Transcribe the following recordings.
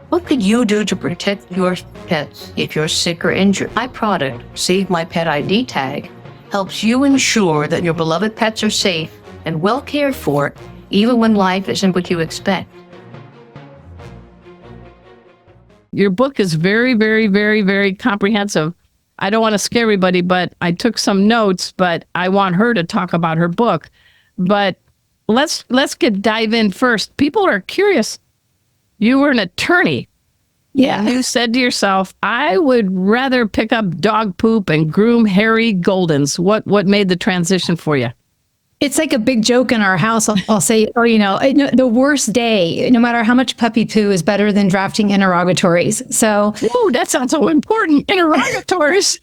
What could you do to protect your pets if you're sick or injured? My product, Save My Pet ID tag, helps you ensure that your beloved pets are safe and well cared for, even when life isn't what you expect. Your book is very, very, very, very comprehensive. I don't want to scare everybody, but I took some notes, but I want her to talk about her book. But let's dive in first. People are curious. You were an attorney. Yeah. And you said to yourself, I would rather pick up dog poop and groom hairy Goldens. What made the transition for you? It's like a big joke in our house. I'll say, the worst day, no matter how much puppy poo, is better than drafting interrogatories. So, oh, that sounds so important. Interrogatories.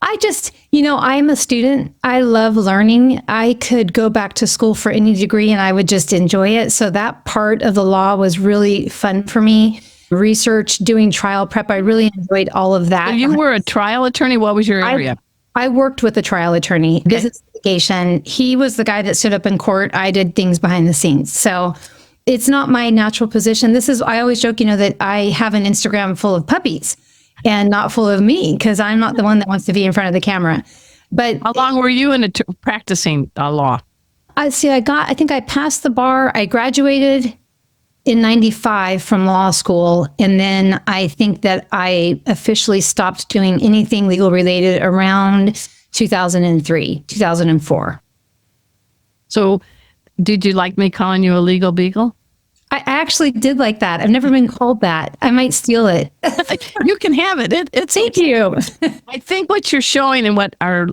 I'm a student. I love learning. I could go back to school for any degree and I would just enjoy it. So that part of the law was really fun for me. Research, doing trial prep, I really enjoyed all of that. So you were a trial attorney. What was your area? I worked with a trial attorney, business litigation. He was the guy that stood up in court. I did things behind the scenes. So it's not my natural position. I always joke, that I have an Instagram full of puppies and not full of me, because I'm not the one that wants to be in front of the camera. But how long were you in practicing law? I think I passed the bar. I graduated in 95 from law school. And then I think that I officially stopped doing anything legal related around 2003, 2004. So did you like me calling you a legal beagle? I actually did like that. I've never been called that. I might steal it. You can have it. Thank you. I think what you're showing and what our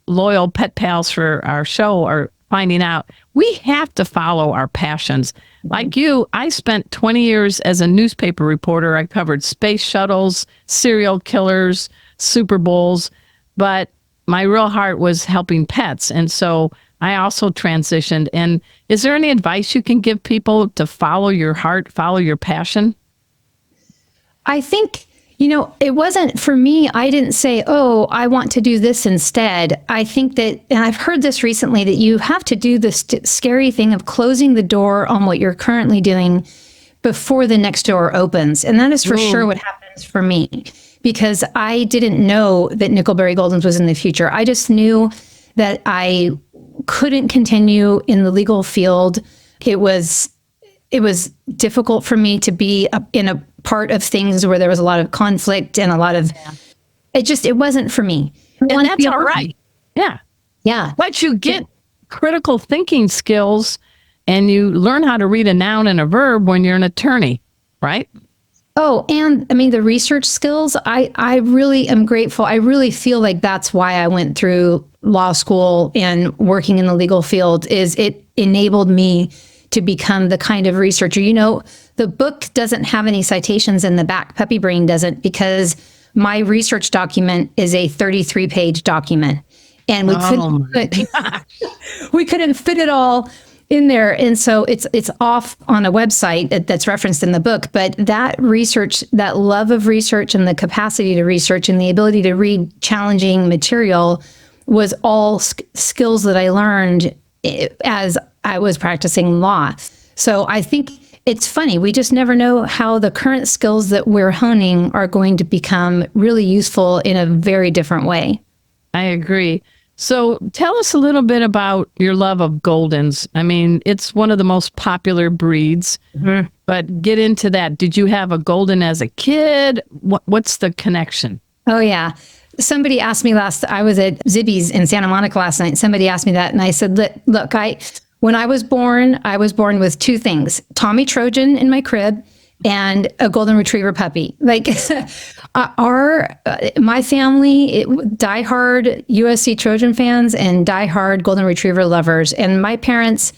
loyal pet pals for our show are finding out, we have to follow our passions. Like you, I spent 20 years as a newspaper reporter. I covered space shuttles, serial killers, Super Bowls, but my real heart was helping pets. And so I also transitioned. And is there any advice you can give people to follow your heart, follow your passion? I think, it wasn't for me. I didn't say, oh, I want to do this instead. I think that, and I've heard this recently, that you have to do this scary thing of closing the door on what you're currently doing before the next door opens. And that is for sure what happens for me, because I didn't know that Nickelberry Goldens was in the future. I just knew that I couldn't continue in the legal field. It was difficult for me to be in a part of things where there was a lot of conflict and a lot of, it wasn't for me. And that's all right. Yeah. Yeah. But you get critical thinking skills and you learn how to read a noun and a verb when you're an attorney, right? Oh, and the research skills, I really am grateful. I really feel like that's why I went through law school and working in the legal field, is it enabled me to become the kind of researcher. The book doesn't have any citations in the back. Puppy Brain doesn't, because my research document is a 33-page document. And we couldn't fit it all in there. And so it's off on a website that's referenced in the book. But that research, that love of research and the capacity to research and the ability to read challenging material was all skills that I learned as I was practicing law. So I think it's funny. We just never know how the current skills that we're honing are going to become really useful in a very different way. I agree. So tell us a little bit about your love of Goldens. It's one of the most popular breeds, but get into that. Did you have a Golden as a kid? What's the connection? Oh, yeah. Somebody asked me I was at Zibby's in Santa Monica last night. Somebody asked me that, and I said, look, when I was born with two things: Tommy Trojan in my crib and a golden retriever puppy. Like my family, diehard USC Trojan fans and diehard golden retriever lovers. And my parents,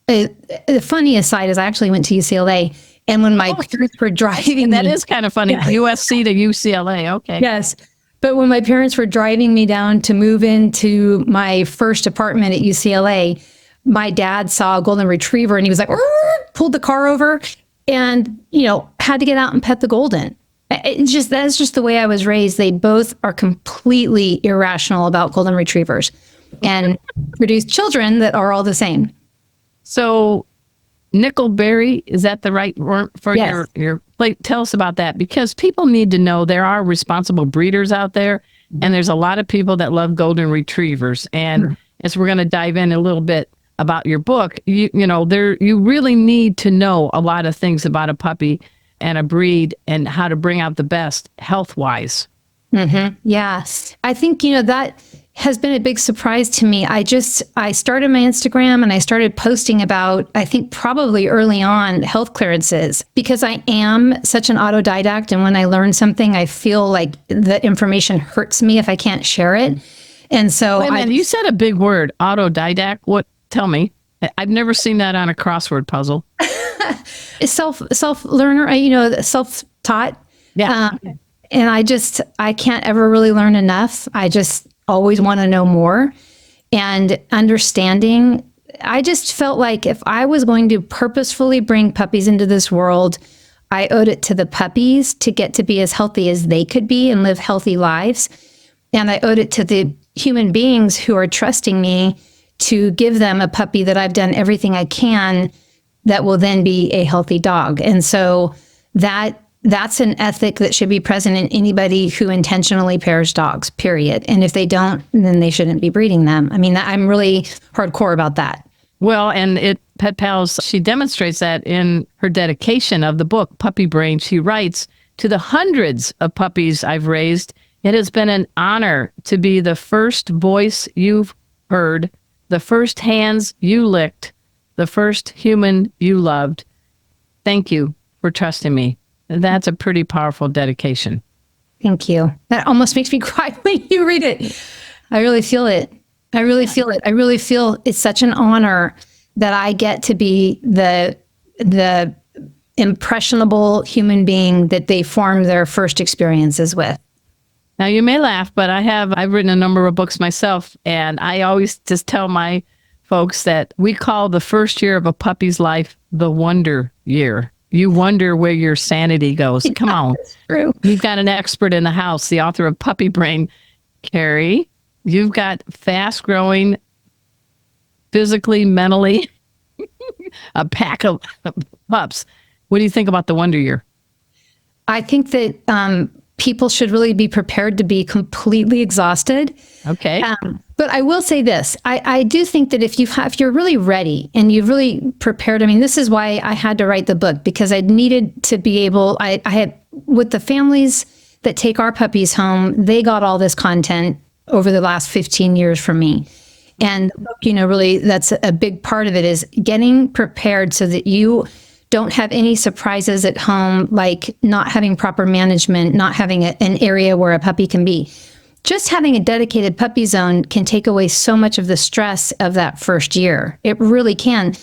the funny aside is I actually went to UCLA. And when my parents were driving that is kind of funny. Yeah. USC to UCLA. Okay. Yes. But when my parents were driving me down to move into my first apartment at UCLA, my dad saw a golden retriever and he was like, pulled the car over and, had to get out and pet the golden. That's just the way I was raised. They both are completely irrational about golden retrievers and produce children that are all the same. So Nickelberry, is that the right word for Yes. your plate? Tell us about that, because people need to know there are responsible breeders out there, and there's a lot of people that love golden retrievers. And as we're going to dive in a little bit about your book, you really need to know a lot of things about a puppy and a breed and how to bring out the best health wise. Yes. I think, that has been a big surprise to me. I started my Instagram and I started posting about, I think probably early on, health clearances, because I am such an autodidact. And when I learn something, I feel like the information hurts me if I can't share it. And so Wait a minute, you said a big word, autodidact. What? Tell me. I've never seen that on a crossword puzzle. self learner, self-taught. Yeah. And I can't ever really learn enough. I just always want to know more. And understanding, I just felt like if I was going to purposefully bring puppies into this world, I owed it to the puppies to get to be as healthy as they could be and live healthy lives. And I owed it to the human beings who are trusting me to give them a puppy that I've done everything I can that will then be a healthy dog. And so that's an ethic that should be present in anybody who intentionally pairs dogs, period. And if they don't, then they shouldn't be breeding them. I mean, I'm really hardcore about that. Well, and Pet Pals, she demonstrates that in her dedication of the book, Puppy Brain. She writes, "To the hundreds of puppies I've raised, it has been an honor to be the first voice you've heard, the first hands you licked, the first human you loved. Thank you for trusting me." That's a pretty powerful dedication. Thank you. That almost makes me cry when you read it. I really feel it. I really feel it's such an honor that I get to be the impressionable human being that they form their first experiences with. Now, you may laugh, but I've written a number of books myself, and I always just tell my folks that we call the first year of a puppy's life the wonder year. You wonder where your sanity goes. Come on. True. You've got an expert in the house, the author of Puppy Brain. Carrie, you've got fast-growing, physically, mentally, a pack of pups. What do you think about the wonder year? I think that people should really be prepared to be completely exhausted. Okay. But I will say this. I do think that if you're really ready and you've really prepared, I mean, this is why I had to write the book, because I needed to be able, I had, with the families that take our puppies home, they got all this content over the last 15 years from me. And, really that's a big part of it, is getting prepared so that you don't have any surprises at home, like not having proper management, not having an area where a puppy can be. Just having a dedicated puppy zone can take away so much of the stress of that first year. It really can.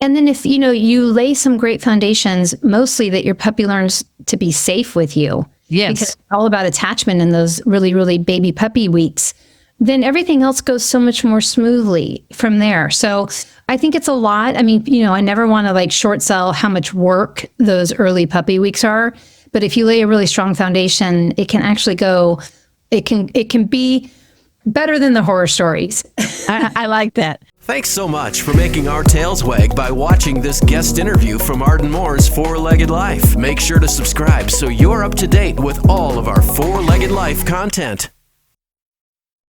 And then if, you lay some great foundations, mostly that your puppy learns to be safe with you. Yes. Because it's all about attachment in those really, really baby puppy weeks. Then everything else goes so much more smoothly from there. So I think it's a lot. I mean, I never want to short sell how much work those early puppy weeks are. But if you lay a really strong foundation, it can actually go, it can be better than the horror stories. I like that. Thanks so much for making our tails wag by watching this guest interview from Arden Moore's Four-Legged Life. Make sure to subscribe so you're up to date with all of our Four-Legged Life content.